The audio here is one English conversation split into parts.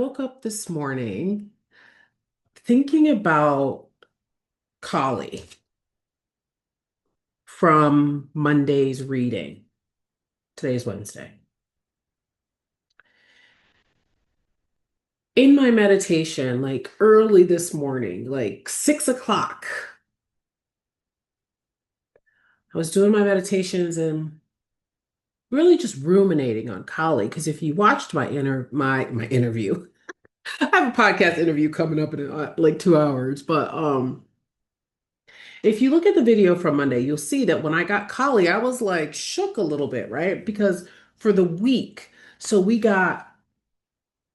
woke up this morning thinking about Kali from Monday's reading. Today's Wednesday. In my meditation, like early this morning, like 6 o'clock, I was doing my meditations and really just ruminating on Kali. Because if you watched my interview, I have a podcast interview coming up in like 2 hours, but if you look at the video from Monday, you'll see that when I got Kali, I was like shook a little bit, right? Because for the week, so we got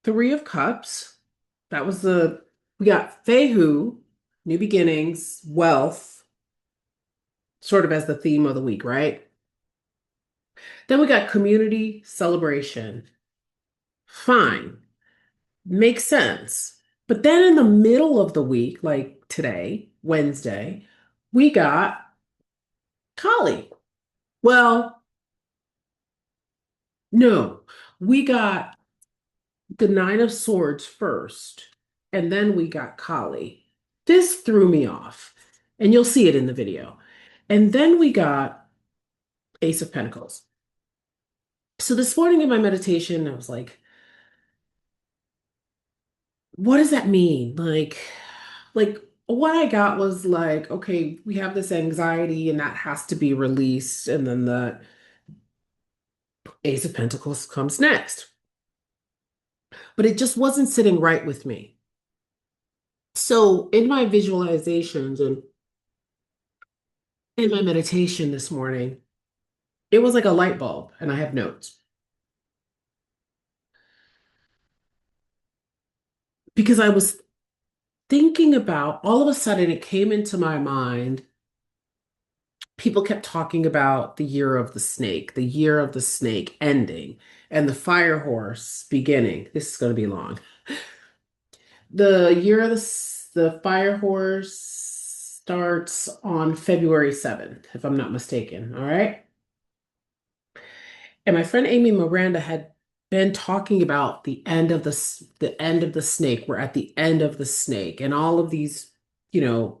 Three of Cups. That was we got Fehu, New Beginnings, Wealth, sort of as the theme of the week, right? Then we got Community, Celebration. Fine, makes sense. But then in the middle of the week, like today, Wednesday, we got Kali. Well, no, we got the Nine of Swords first, and then we got Kali. This threw me off, and you'll see it in the video. And then we got Ace of Pentacles. So this morning in my meditation, I was what does that mean? Like what I got was like, okay, we have this anxiety and that has to be released. And then the Ace of Pentacles comes next. But it just wasn't sitting right with me. So in my visualizations and in my meditation this morning, it was like a light bulb, and I have notes because I was thinking about all of a sudden it came into my mind. People kept talking about the year of the snake ending, and the fire horse beginning. This is going to be long. The year of the fire horse starts on February 7th, if I'm not mistaken. All right. And my friend Amy Miranda had been talking about the end of the snake. We're at the end of the snake, and all of these,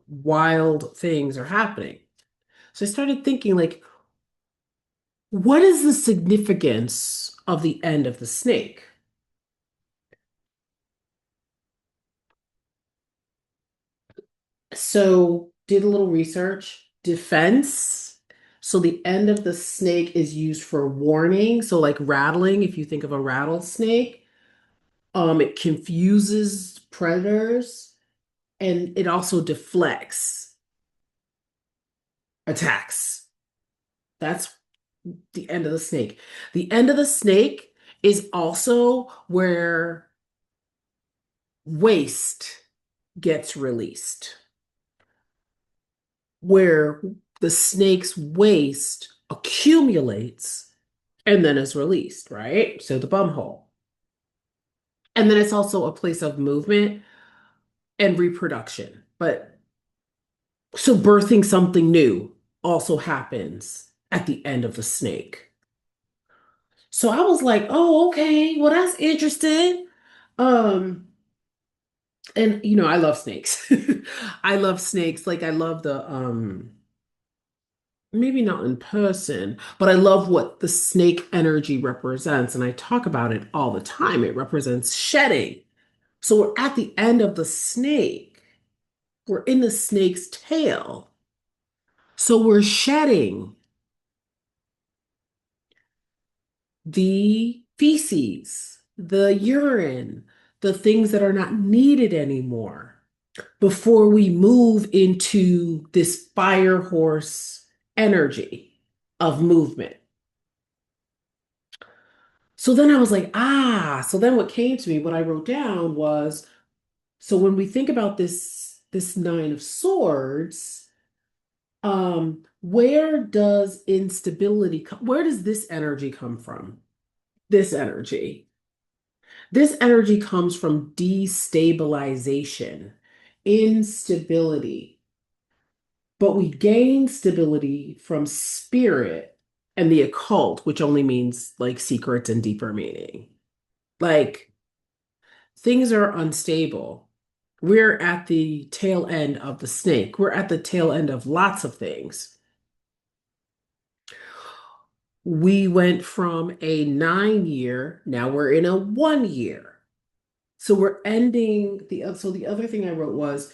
wild things are happening. So I started thinking, like, what is the significance of the end of the snake? So did a little research. Defense. So the end of the snake is used for warning. So like rattling, if you think of a rattlesnake, it confuses predators and it also deflects attacks. That's the end of the snake. The end of the snake is also where waste gets released, where the snake's waste accumulates and then is released, right? So the bum hole. And then it's also a place of movement and reproduction. But so birthing something new also happens at the end of the snake. So I was like, oh, okay, well, that's interesting. Um, and I love snakes. I love snakes. Like I love the maybe not in person, but I love what the snake energy represents. And I talk about it all the time. It represents shedding. So we're at the end of the snake. We're in the snake's tail. So we're shedding the feces, the urine, the things that are not needed anymore before we move into this fire horse energy of movement. So then I was like, so then what came to me, what I wrote down was, so when we think about this Nine of Swords, where does instability come, where does this energy come from? This energy. This energy comes from destabilization, instability, but we gain stability from spirit and the occult, which only means like secrets and deeper meaning. Like things are unstable. We're at the tail end of the snake. We're at the tail end of lots of things. We went from a 9 year, now we're in a 1 year. So we're ending so the other thing I wrote was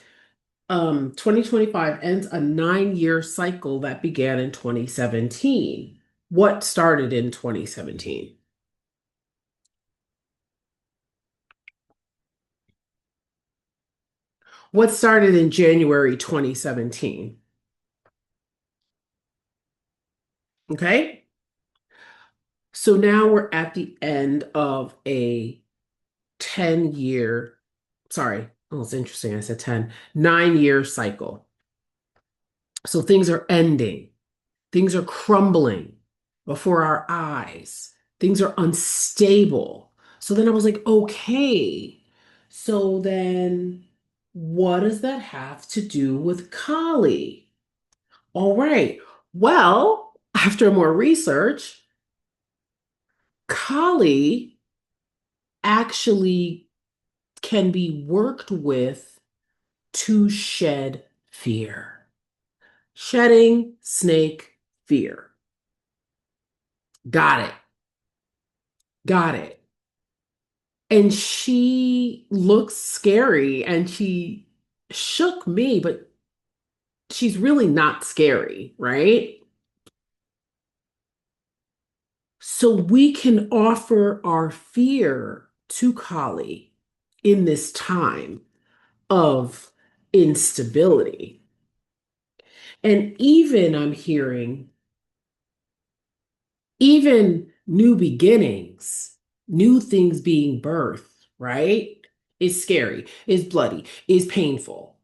2025 ends a 9 year cycle that began in 2017. What started in 2017? What started in January 2017? Okay. So now we're at the end of a 10 year, sorry, oh, it's interesting. I said 10, 9 year cycle. So things are ending, things are crumbling before our eyes, things are unstable. So then I was like, okay, so then what does that have to do with Kali? All right. Well, after more research, Kali actually can be worked with to shed fear. Shedding snake fear. Got it. Got it. And she looks scary and she shook me, but she's really not scary, right? So we can offer our fear to Kali in this time of instability. And even I'm hearing, even new beginnings, new things being birthed, right? Is scary, is bloody, is painful.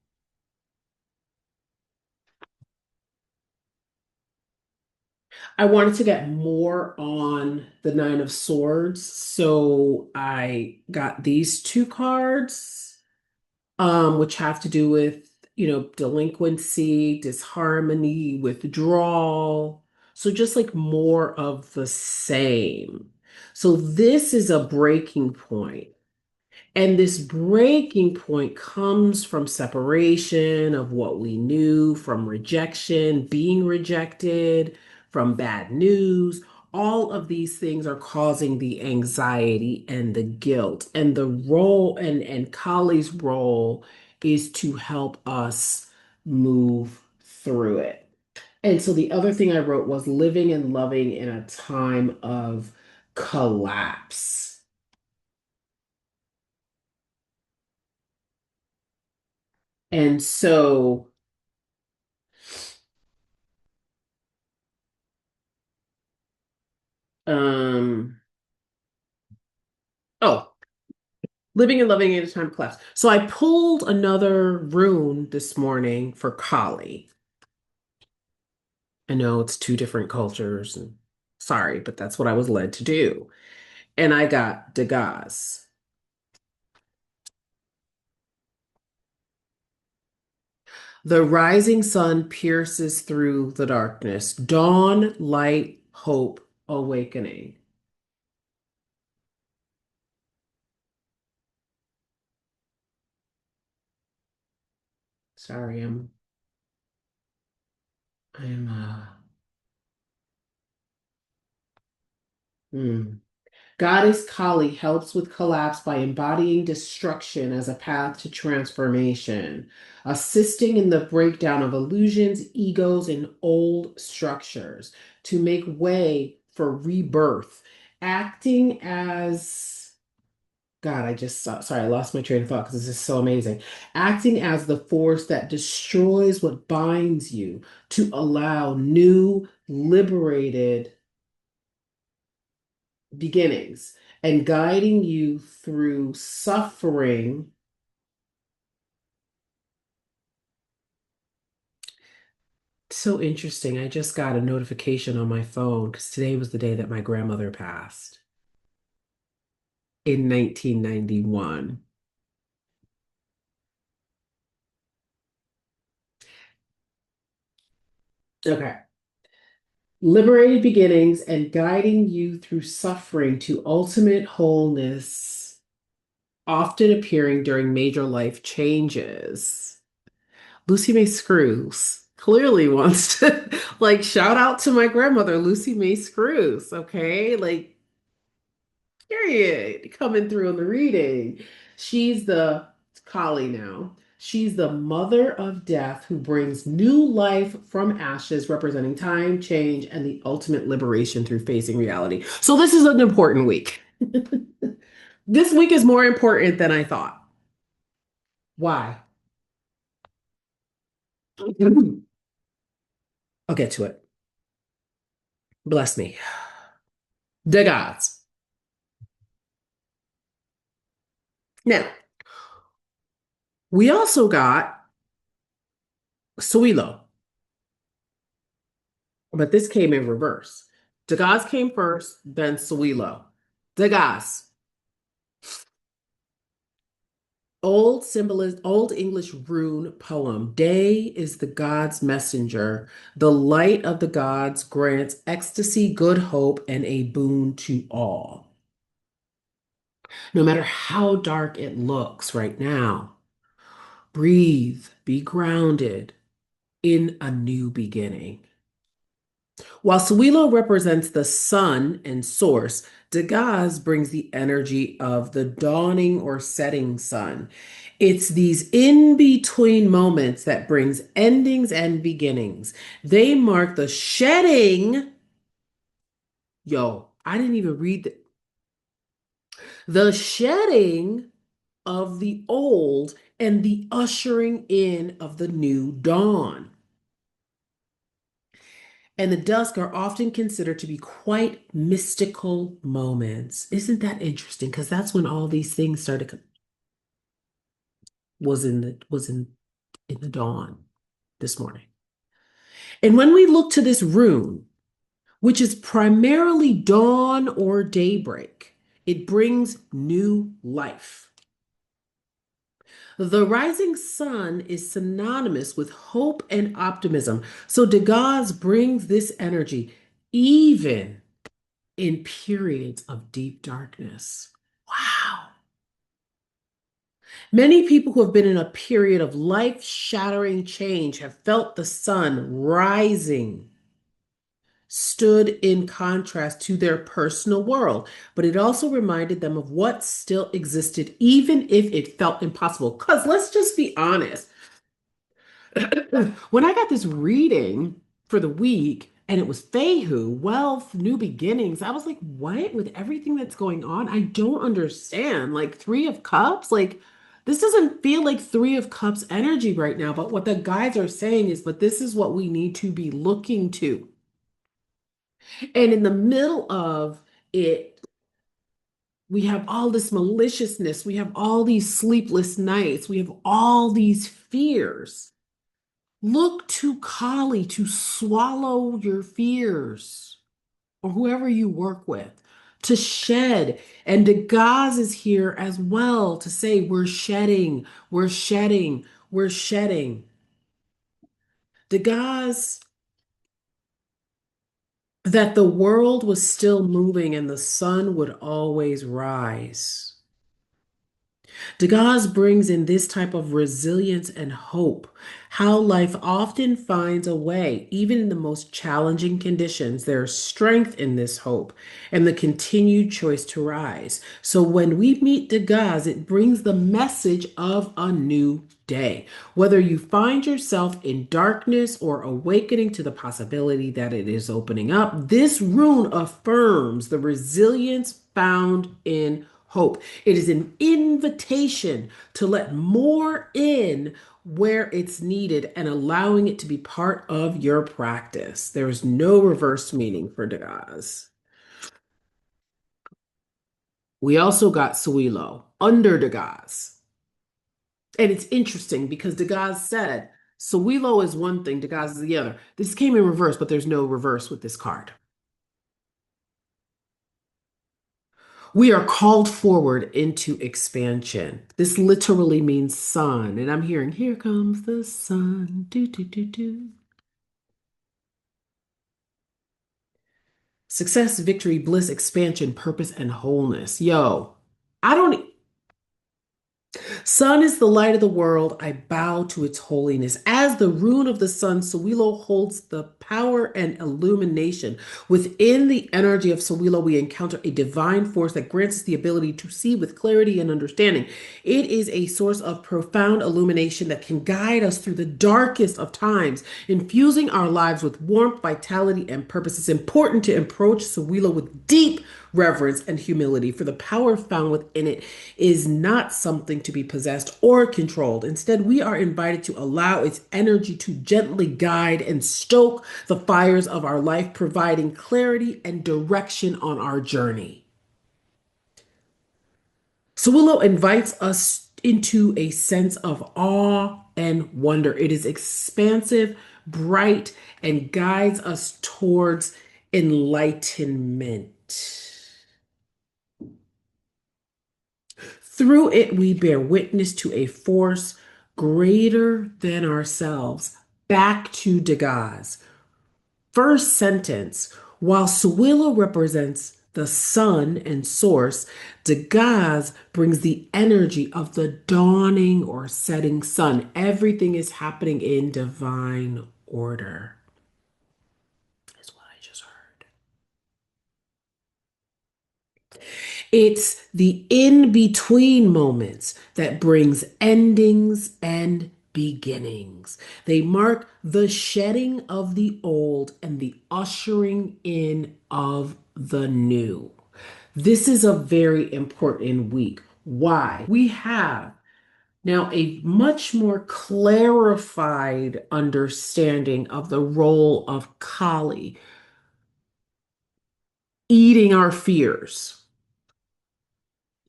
I wanted to get more on the Nine of Swords, so I got these two cards, which have to do with, delinquency, disharmony, withdrawal. So just like more of the same. So this is a breaking point. And this breaking point comes from separation of what we knew, from rejection, being rejected, from bad news. All of these things are causing the anxiety and the guilt. And the role and Kali's role is to help us move through it. And so the other thing I wrote was living and loving in a time of collapse. And so Um, oh, living and loving at a time collapse. So I pulled another rune this morning for Kali. I know it's two different cultures, and sorry, but that's what I was led to do. And I got Dagaz. The rising sun pierces through the darkness. Dawn, light, hope, awakening. Sorry, I'm hmm. Goddess Kali helps with collapse by embodying destruction as a path to transformation, assisting in the breakdown of illusions, egos, and old structures to make way for rebirth, acting as God, I just saw, sorry, I lost my train of thought because this is so amazing. Acting as the force that destroys what binds you to allow new, liberated beginnings and guiding you through suffering. So interesting. I just got a notification on my phone because today was the day that my grandmother passed in 1991. Okay. Liberated beginnings and guiding you through suffering to ultimate wholeness often appearing during major life changes. Lucy May Screws clearly wants to like shout out to my grandmother, Lucy May Screws, okay? Like, period, coming through in the reading. She's the Kali now. She's the mother of death who brings new life from ashes, representing time, change, and the ultimate liberation through facing reality. So, this is an important week. This week is more important than I thought. Why? I'll get to it. Bless me. The gods. Now, we also got Suilo, but this came in reverse. The gods came first, then Suilo. The gods. Old English rune poem. Day is the god's messenger. The light of the gods grants ecstasy, good hope, and a boon to all. No matter how dark it looks right now, breathe, be grounded in a new beginning. While Suilo represents the sun and source, Degas brings the energy of the dawning or setting sun. It's these in-between moments that brings endings and beginnings. They mark the shedding. Yo, I didn't even read the shedding of the old and the ushering in of the new dawn. And the dusk are often considered to be quite mystical moments. Isn't that interesting? Because that's when all these things started was in the dawn this morning. And when we look to this rune, which is primarily dawn or daybreak, it brings new life. The rising sun is synonymous with hope and optimism. So Degas brings this energy even in periods of deep darkness. Wow. Many people who have been in a period of life-shattering change have felt the sun rising, stood in contrast to their personal world, but it also reminded them of what still existed, even if it felt impossible. Because let's just be honest, when I got this reading for the week and it was Fehu, wealth, new beginnings, I was like, what? With everything that's going on, I don't understand. Like Three of Cups, like this doesn't feel like Three of Cups energy right now. But what the guys are saying is, but this is what we need to be looking to. And in the middle of it, we have all this maliciousness, we have all these sleepless nights, we have all these fears. Look to Kali to swallow your fears, or whoever you work with, to shed. And Degas is here as well to say, we're shedding, we're shedding, we're shedding. Degas, that the world was still moving and the sun would always rise. Degas brings in this type of resilience and hope, how life often finds a way, even in the most challenging conditions. There's strength in this hope and the continued choice to rise. So when we meet Degas, it brings the message of a new day. Whether you find yourself in darkness or awakening to the possibility that it is opening up, this rune affirms the resilience found in hope. It is an invitation to let more in where it's needed and allowing it to be part of your practice. There is no reverse meaning for Degas. We also got Suilo under Degas. And it's interesting because Degas said Suilo is one thing, Degas is the other. This came in reverse, but there's no reverse with this card. We are called forward into expansion. This literally means sun. And I'm hearing, here comes the sun. Do, do, do, do. Success, victory, bliss, expansion, purpose, and wholeness. Yo, I don't. Sun is the light of the world. I bow to its holiness. As the rune of the sun, Sawilo holds the power and illumination. Within the energy of Sawilo, we encounter a divine force that grants us the ability to see with clarity and understanding. It is a source of profound illumination that can guide us through the darkest of times, infusing our lives with warmth, vitality, and purpose. It's important to approach Sawilo with deep reverence and humility, for the power found within it is not something to be possessed or controlled. Instead, we are invited to allow its energy to gently guide and stoke the fires of our life, providing clarity and direction on our journey. So Willow invites us into a sense of awe and wonder. It is expansive, bright, and guides us towards enlightenment. Through it, we bear witness to a force greater than ourselves. Back to Degas. First sentence. While Suwila represents the sun and source, Degas brings the energy of the dawning or setting sun. Everything is happening in divine order. That's what I just heard. It's the in-between moments that brings endings and beginnings. They mark the shedding of the old and the ushering in of the new. This is a very important week. Why? We have now a much more clarified understanding of the role of Kali eating our fears,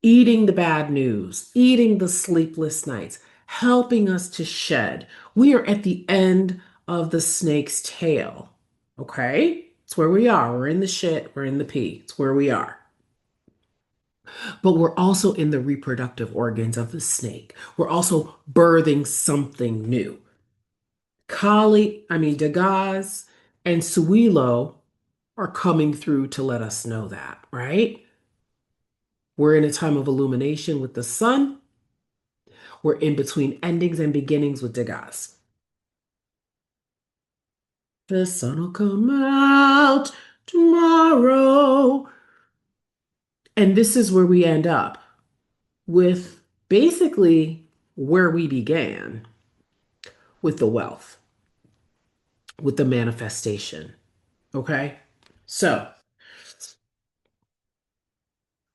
eating the bad news, eating the sleepless nights, helping us to shed. We are at the end of the snake's tail. Okay? It's where we are. We're in the shit, we're in the pee. It's where we are. But we're also in the reproductive organs of the snake. We're also birthing something new. Degas and Suilo are coming through to let us know that, right? We're in a time of illumination with the sun. We're in between endings and beginnings with Degas. The sun will come out tomorrow. And this is where we end up with basically where we began with the wealth, with the manifestation. Okay? So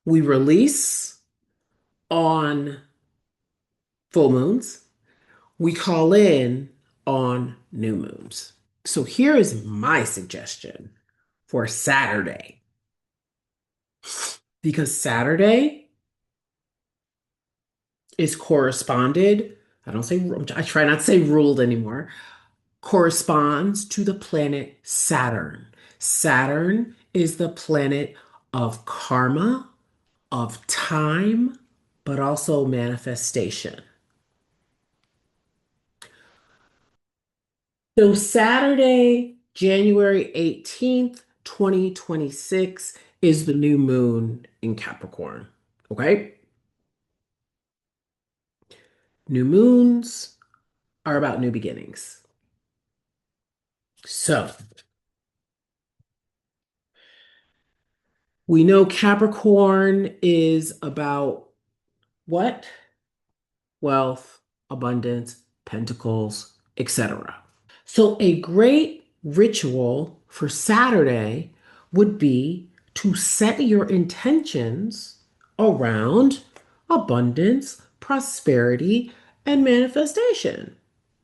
we release on full moons, we call in on new moons. So here is my suggestion for Saturday. Because Saturday is corresponded, I try not to say ruled anymore, corresponds to the planet Saturn. Saturn is the planet of karma, of time, but also manifestation. So Saturday, January 18th, 2026 is the new moon in Capricorn. Okay? New moons are about new beginnings. So we know Capricorn is about what? Wealth, abundance, pentacles, etc. So a great ritual for Saturday would be to set your intentions around abundance, prosperity, and manifestation,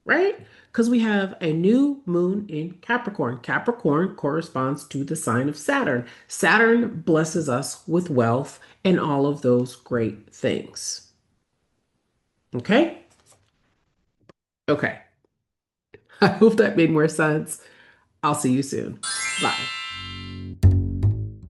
right? Because we have a new moon in Capricorn. Capricorn corresponds to the sign of Saturn. Saturn blesses us with wealth and all of those great things. Okay? Okay. I hope that made more sense. I'll see you soon. Bye.